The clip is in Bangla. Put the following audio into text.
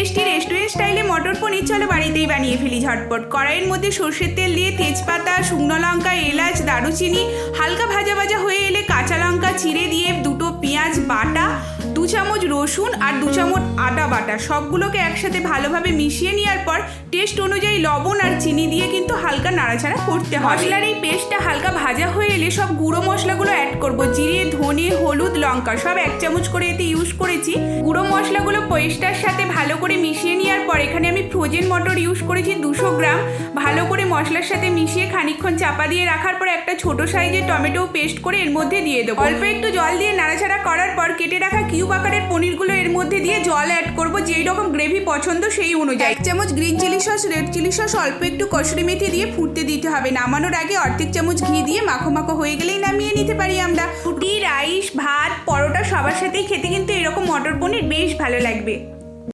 টেস্টি রেস্টুরেন্ট স্টাইলে মটর পনির চলো বাড়িতেই বানিয়ে ফেলি ঝটপট। কড়াইয়ের মধ্যে সর্ষের তেল দিয়ে তেজপাতা, শুকনো লঙ্কা, এলাচ, দারুচিনি হালকা ভাজা ভাজা হয়ে এলে কাঁচা লঙ্কা চিড়ে দিয়ে দুটো পেঁয়াজ বাটা, 2 চামচ রসুন আর 2 চামচ আদা বাটা সবগুলোকে একসাথে ভালোভাবে মিশিয়ে নেওয়ার পর টেস্ট অনুযায়ী লবণ আর চিনি দিয়ে কিন্তু হালকা নাড়াচাড়া করতে হবে। মশলার এই পেস্টটা হালকা ভাজা হয়ে এলে সব গুঁড়ো মশলাগুলো অ্যাড করব। জিরে, ধনে, হলুদ, লঙ্কা সব 1 চামচ করে এতে ইউজ করেছি। গুঁড়ো মশলাগুলো পেস্টটার সাথে ভালো করে মিশিয়ে নেওয়ার পর এখানে আমি ফ্রোজেন মটর ইউজ করেছি 200 গ্রাম। ভালো করে মশলার সাথে মিশিয়ে খানিকক্ষণ চাপা দিয়ে রাখার পর একটা ছোট সাইজের টমেটো পেস্ট করে এর মধ্যে দিয়ে দেবো। অল্প একটু জল দিয়ে নাড়াচাড়া করার পর কেটে রাখা কিউব আকারের পনিরগুলো এর মধ্যে দিয়ে জল অ্যাড করব যেই রকম গ্রেভি পছন্দ সেই অনুযায়ী। 1 চামচ green chilli sauce, red chilli sauce, অল্প একটু কসুরি মেথি দিয়ে ফুটতে দিতে হবে। নামানোর আগে অর্ধেক চামচ ঘি দিয়ে মাখো মাখো হয়ে গেলেই নামিয়ে নিতে পারি আমরা। রুটি, রাইস, ভাত, পরোটা সবার সাথেই খেতে কিন্তু এরকম মটর পনির বেশ ভালো লাগবে।